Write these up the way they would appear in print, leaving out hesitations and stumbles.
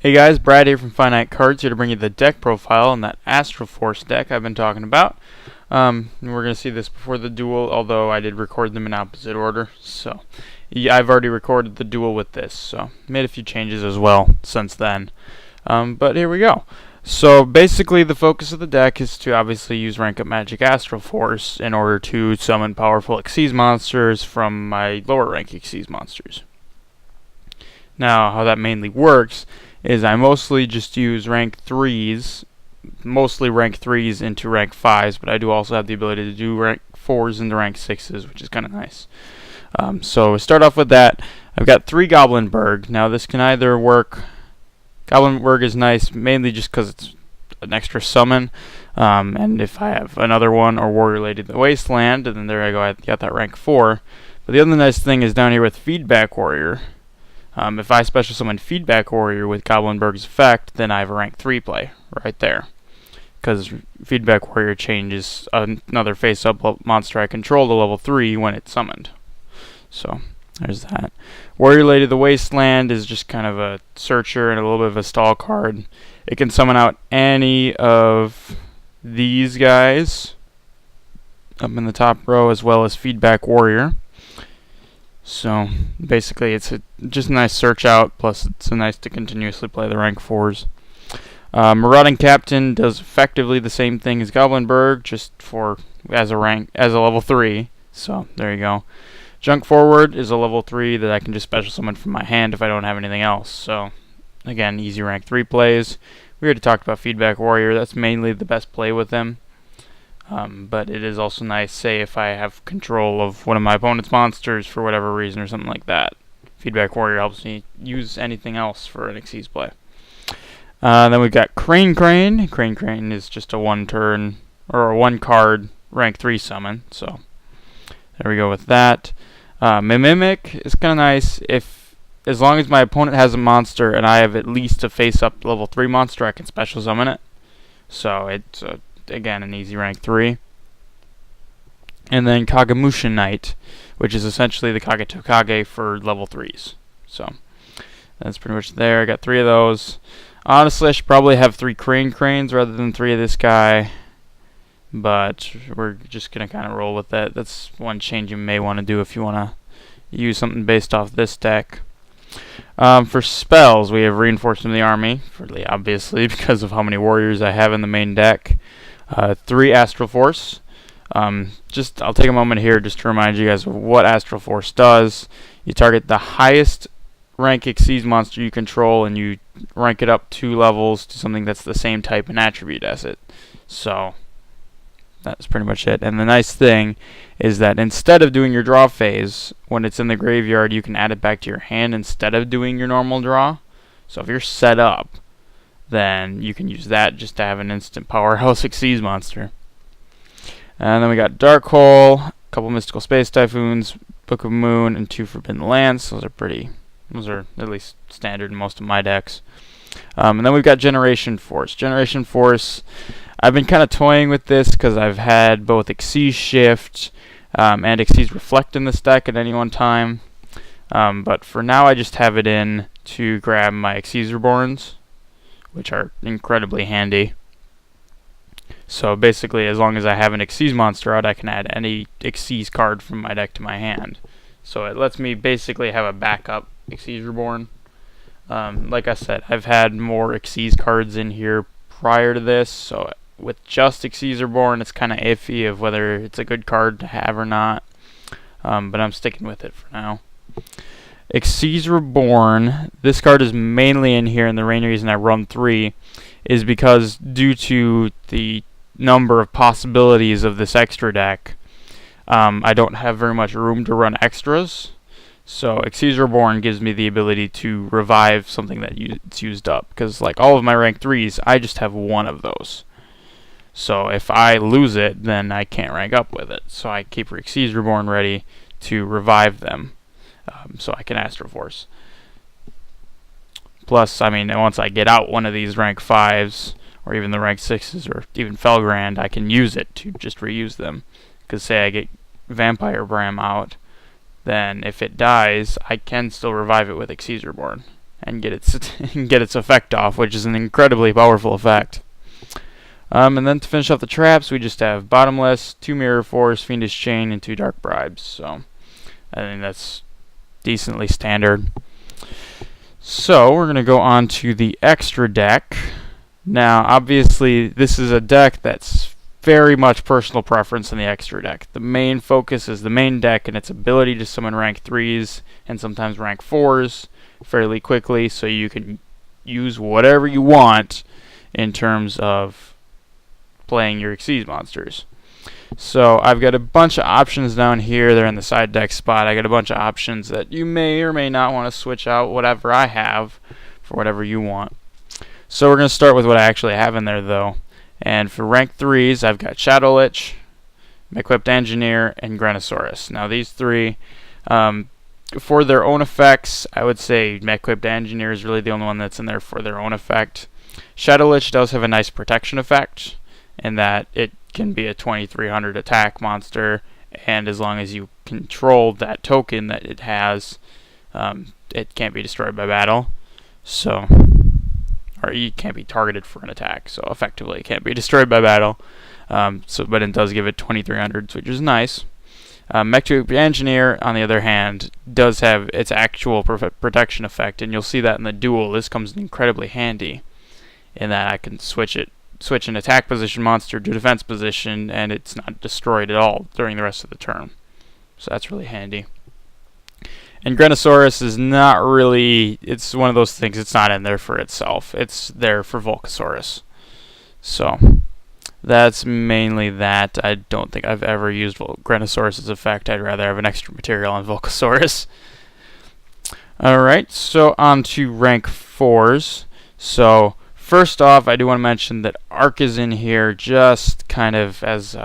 Hey guys, Brad here from Finite Cards, here to bring you the deck profile on that Astral Force deck I've been talking about. We're going to see this before the duel, although I did record them in opposite order. So, yeah, I've already recorded the duel with this, so made a few changes as well since then. But here we go. So basically the focus of the deck is to obviously use Rank-Up-Magic Astral Force in order to summon powerful Xyz monsters from my lower rank Xyz monsters. Now, how that mainly works is I mostly just use rank 3s, mostly rank 3s into rank 5s, but I do also have the ability to do rank 4s into rank 6s, which is kind of nice. So we start off with that. I've got 3 Goblinberg. Now this can either work, Goblinberg is nice mainly just because it's an extra summon, and if I have another one or Warrior Lady of the Wasteland, and then there I go, I got that rank 4. But the other nice thing is down here with Feedback Warrior. If I special summon Feedback Warrior with Goblinberg's effect, then I have a rank 3 play right there. Because Feedback Warrior changes another face-up monster I control to level 3 when it's summoned. So, there's that. Warrior Lady of the Wasteland is just kind of a searcher and a little bit of a stall card. It can summon out any of these guys up in the top row, as well as Feedback Warrior. So basically it's just a nice search out, plus it's nice to continuously play the rank 4s. Marauding Captain does effectively the same thing as Goblinberg, just as a level 3. So there you go. Junk Forward is a level 3 that I can just special summon from my hand if I don't have anything else. So again, easy rank 3 plays. We already talked about Feedback Warrior. That's mainly the best play with him. But it is also nice, say, if I have control of one of my opponent's monsters for whatever reason or something like that. Feedback Warrior helps me use anything else for an Xyz play. Then we've got Crane. Crane is just a 1-turn, or a 1-card rank 3 summon, so there we go with that. Mimic is kind of nice. As long as my opponent has a monster and I have at least a face-up level 3 monster, I can special summon it. So it's again an easy rank 3. And then Kagemusha Knight, which is essentially the Kage for level 3s. So that's pretty much there. I got 3 of those. Honestly, I should probably have 3 Cranes rather than 3 of this guy, but we're just gonna kind of roll with that. That's one change you may want to do if you want to use something based off this deck. For spells, we have Reinforcement of the Army, fairly obviously because of how many warriors I have in the main deck. 3 Astral Force. I'll take a moment here just to remind you guys of what Astral Force does. You target the highest rank Xyz monster you control, and you rank it up 2 levels to something that's the same type and attribute as it. So that's pretty much it. And the nice thing is that instead of doing your draw phase, when it's in the graveyard, you can add it back to your hand instead of doing your normal draw. So if you're set up, then you can use that just to have an instant powerhouse Xyz monster. And then we got Dark Hole, a couple Mystical Space Typhoons, Book of Moon, and 2 Forbidden Lands. Those are at least standard in most of my decks. And then we've got Generation Force. Generation Force, I've been kind of toying with this because I've had both Xyz Shift and Xyz Reflect in this deck at any one time. But for now I just have it in to grab my Xyz Reborns, which are incredibly handy. So basically, as long as I have an Xyz monster out, I can add any Xyz card from my deck to my hand. So it lets me basically have a backup Xyz Reborn. Like I said, I've had more Xyz cards in here prior to this, so with just Xyz Reborn, it's kind of iffy of whether it's a good card to have or not. But I'm sticking with it for now. Xyz Reborn, this card is mainly in here, and the main reason I run 3 is because due to the number of possibilities of this extra deck, I don't have very much room to run extras. So Xyz Reborn gives me the ability to revive something that it's used up, because like all of my rank 3s, I just have 1 of those. So if I lose it, then I can't rank up with it. So I keep Xyz Reborn ready to revive them. So I can Astral Force. Plus, I mean, once I get out one of these rank 5s, or even the rank 6s, or even Felgrand, I can use it to just reuse them. Because say I get Vampire Bram out, then if it dies, I can still revive it with Xyz Reborn. and get its get its effect off, which is an incredibly powerful effect. And then to finish off the traps, we just have Bottomless, 2 Mirror Force, Fiendish Chain, and 2 Dark Bribes. So I think that's decently standard. So we're going to go on to the extra deck. Now, obviously, this is a deck that's very much personal preference in the extra deck. The main focus is the main deck and its ability to summon rank 3s and sometimes rank 4s fairly quickly, so you can use whatever you want in terms of playing your Xyz monsters. So I've got a bunch of options down here. They're in the side deck spot. I got a bunch of options that you may or may not want to switch out whatever I have for whatever you want. So we're going to start with what I actually have in there, though. And for rank 3s, I've got Shadow Lich, Equipped Engineer, and Granosaurus. Now these three, for their own effects, I would say Equipped Engineer is really the only one that's in there for their own effect. Shadow Lich does have a nice protection effect in that it can be a 2300 attack monster, and as long as you control that token that it has, it can't be destroyed by battle. So, or you can't be targeted for an attack, so effectively it can't be destroyed by battle. But it does give it 2300, which is nice. Equipped Engineer, on the other hand, does have its actual protection effect, and you'll see that in the duel. This comes incredibly handy in that I can switch an attack position monster to defense position, and it's not destroyed at all during the rest of the turn. So that's really handy. And Granosaurus is not really, it's one of those things, it's not in there for itself. It's there for Volcasaurus. So that's mainly that. I don't think I've ever used Granosaurus' effect. I'd rather have an extra material on Volcasaurus. Alright, so on to rank 4s. So first off, I do want to mention that Arc is in here just kind of as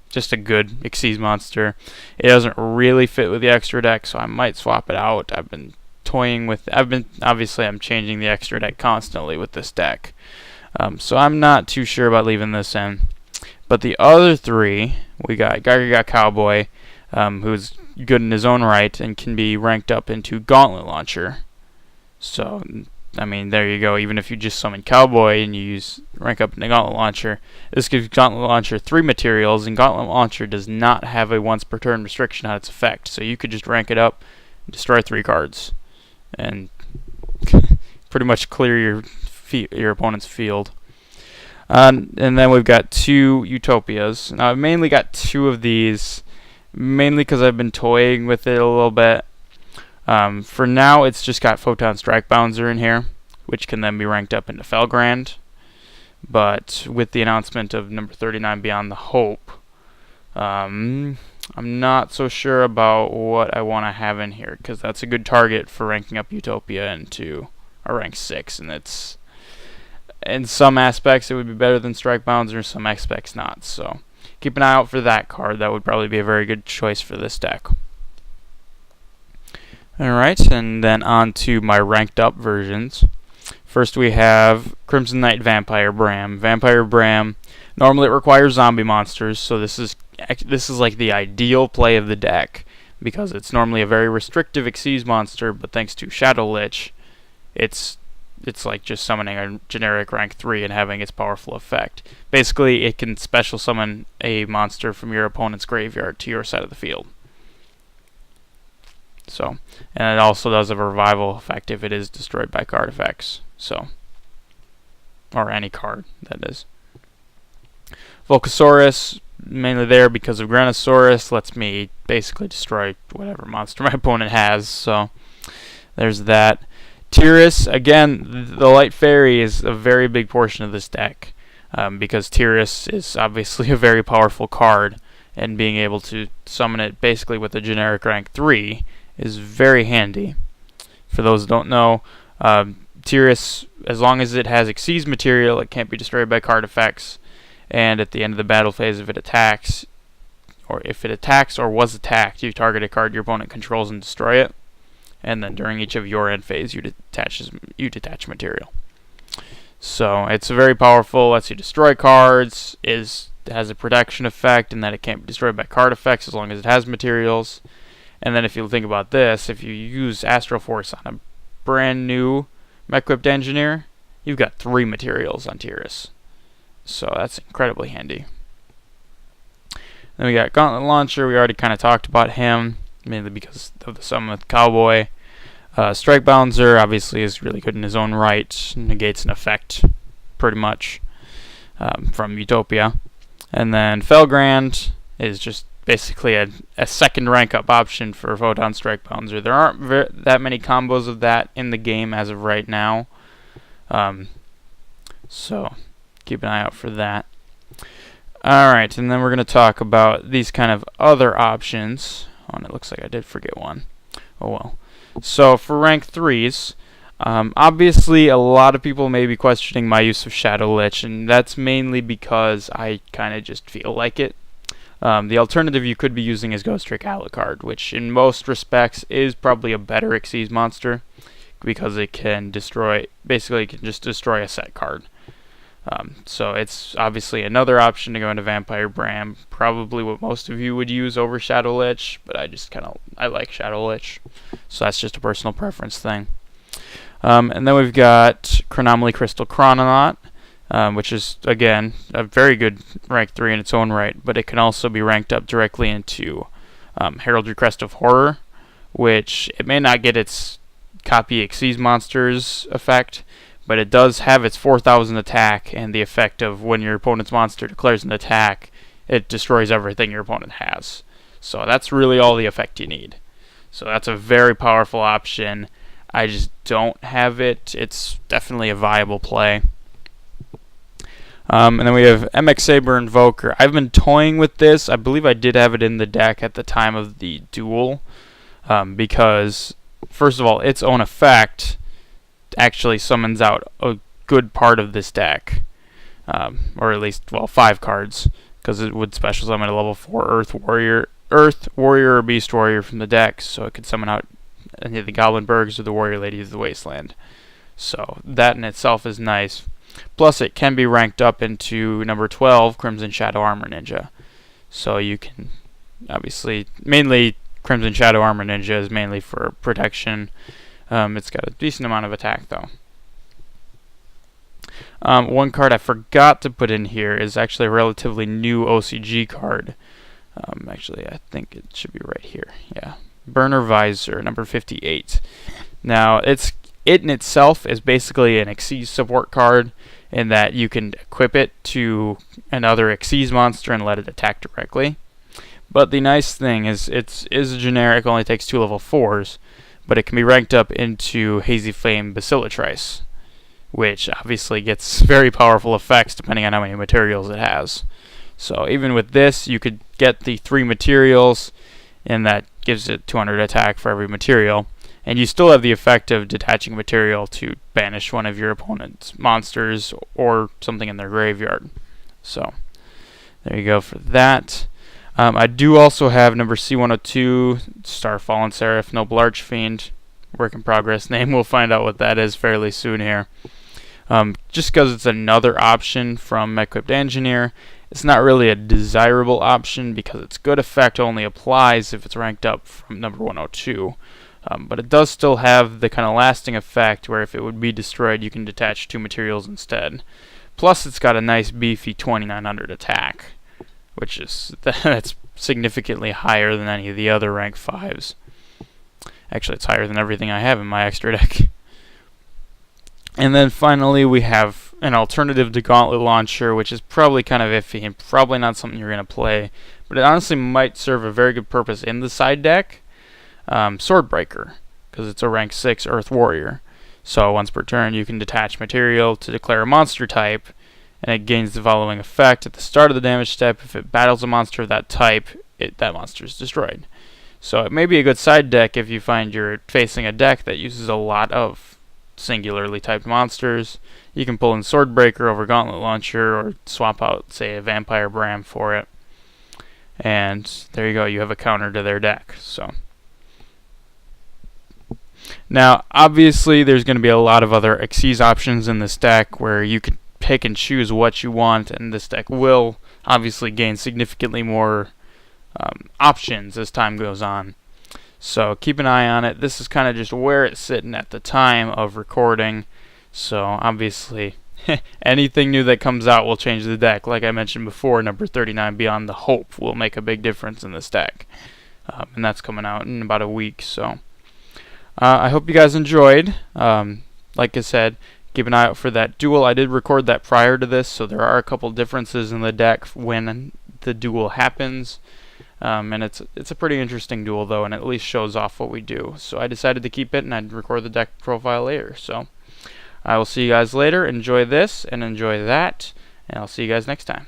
just a good Xyz monster. It doesn't really fit with the extra deck, so I might swap it out. I've been toying with, obviously I'm changing the extra deck constantly with this deck. So I'm not too sure about leaving this in. But the other three, we got Cowboy, who's good in his own right and can be ranked up into Gauntlet Launcher. So I mean, there you go. Even if you just summon Cowboy and you use rank up in the Gauntlet Launcher, this gives Gauntlet Launcher 3 materials, and Gauntlet Launcher does not have a once per turn restriction on its effect. So you could just rank it up, and destroy 3 cards, and pretty much clear your opponent's field. And then we've got 2 Utopias. Now I've mainly got 2 of these, mainly because I've been toying with it a little bit. For now, it's just got Photon Strike Bouncer in here, which can then be ranked up into Felgrand. But with the announcement of number 39 Beyond the Hope, I'm not so sure about what I want to have in here, because that's a good target for ranking up Utopia into a rank 6, and it's, in some aspects it would be better than Strike Bouncer, in some aspects not. So keep an eye out for that card. That would probably be a very good choice for this deck. Alright, and then on to my ranked up versions. First we have Crimson Knight Vampire Bram. Vampire Bram, normally it requires zombie monsters, so this is like the ideal play of the deck, because it's normally a very restrictive Xyz monster, but thanks to Shadow Lich, it's like just summoning a generic rank 3 and having its powerful effect. Basically, it can special summon a monster from your opponent's graveyard to your side of the field. So, and it also does have a revival effect if it is destroyed by card effects. So, or any card, that is. Volcasaurus, mainly there because of Granosaurus, lets me basically destroy whatever monster my opponent has. So, there's that. Tyrus, again, the Light Fairy is a very big portion of this deck, because Tyrus is obviously a very powerful card, and being able to summon it basically with a generic rank 3 is very handy. For those who don't know, Tyrus, as long as it has Xyz material, it can't be destroyed by card effects, and at the end of the battle phase, if it attacks or was attacked, you target a card your opponent controls and destroy it, and then during each of your end phase, you detach material. So it's very powerful, lets you destroy cards, has a protection effect in that it can't be destroyed by card effects as long as it has materials. And then if you think about this, if you use Astral Force on a brand new Mech-Equipped Engineer, you've got 3 materials on Tiras. So that's incredibly handy. Then we got Gauntlet Launcher. We already kind of talked about him, mainly because of the summon with Cowboy. Strike Balancer obviously is really good in his own right, negates an effect pretty much from Utopia. And then Felgrand is just basically a second rank up option for Photon Strike Balancer. There aren't that many combos of that in the game as of right now, so keep an eye out for that. Alright, and then we're going to talk about these kind of other options. Oh, and it looks like I did forget one. Oh well. So for rank 3s, obviously a lot of people may be questioning my use of Shadow Lich, and that's mainly because I kind of just feel like it. The alternative you could be using is Ghost Trick Alucard, which in most respects is probably a better Xyz monster because it can destroy, basically it can just destroy a set card. So it's obviously another option to go into Vampire Bram, probably what most of you would use over Shadow Lich, but I like Shadow Lich, so that's just a personal preference thing. And then we've got Chronomaly Crystal Chrononaut, which is, again, a very good rank 3 in its own right, but it can also be ranked up directly into Heraldry Crest of Horror, which it may not get its copy Xyz monsters effect, but it does have its 4,000 attack and the effect of when your opponent's monster declares an attack, it destroys everything your opponent has. So that's really all the effect you need. So that's a very powerful option. I just don't have it. It's definitely a viable play. And then we have MX Saber Invoker. I've been toying with this. I believe I did have it in the deck at the time of the duel, because, first of all, its own effect actually summons out a good part of this deck, or at least, well, 5 cards, because it would special summon a level 4 Earth Warrior or Beast Warrior from the deck, so it could summon out any of the Goblin Bergs or the Warrior Lady of the Wasteland. So that in itself is nice. Plus, it can be ranked up into number 12, Crimson Shadow Armor Ninja. So you can, obviously, mainly Crimson Shadow Armor Ninja is mainly for protection. It's got a decent amount of attack, though. One card I forgot to put in here is actually a relatively new OCG card. Actually, I think it should be right here. Yeah, Burner Visor, number 58. Now, it in itself is basically an Xyz support card in that you can equip it to another Xyz monster and let it attack directly. But the nice thing is it is a generic, only takes 2 level 4s, but it can be ranked up into Hazy Flame Basilatrice, which obviously gets very powerful effects depending on how many materials it has. So even with this, you could get the 3 materials, and that gives it 200 attack for every material. And you still have the effect of detaching material to banish one of your opponent's monsters or something in their graveyard. So there you go for that. I do also have number C102, Star Fallen Seraph, Noble Archfiend, work in progress name. We'll find out what that is fairly soon here. Just because it's another option from Mech-Equipped Engineer, it's not really a desirable option because its good effect only applies if it's ranked up from number 102. But it does still have the kind of lasting effect where if it would be destroyed, you can detach 2 materials instead. Plus, it's got a nice beefy 2900 attack, which is that's significantly higher than any of the other rank 5s. Actually, it's higher than everything I have in my extra deck. And then finally, we have an alternative to Gauntlet Launcher, which is probably kind of iffy and probably not something you're going to play, but it honestly might serve a very good purpose in the side deck. Swordbreaker, because it's a rank 6 Earth Warrior. So once per turn, you can detach material to declare a monster type, and it gains the following effect. At the start of the damage step, if it battles a monster of that type, that monster is destroyed. So it may be a good side deck if you find you're facing a deck that uses a lot of singularly typed monsters. You can pull in Swordbreaker over Gauntlet Launcher, or swap out, say, a Vampire Bram for it. And there you go, you have a counter to their deck. So now, obviously, there's going to be a lot of other Xyz options in this deck where you can pick and choose what you want, and this deck will obviously gain significantly more options as time goes on. So keep an eye on it. This is kind of just where it's sitting at the time of recording. So obviously, anything new that comes out will change the deck. Like I mentioned before, number 39, Beyond the Hope, will make a big difference in this deck. And that's coming out in about a week. So I hope you guys enjoyed. Like I said, keep an eye out for that duel. I did record that prior to this, so there are a couple differences in the deck when the duel happens. And it's a pretty interesting duel though, and it at least shows off what we do. So I decided to keep it, and I'd record the deck profile later. So I will see you guys later. Enjoy this and enjoy that, and I'll see you guys next time.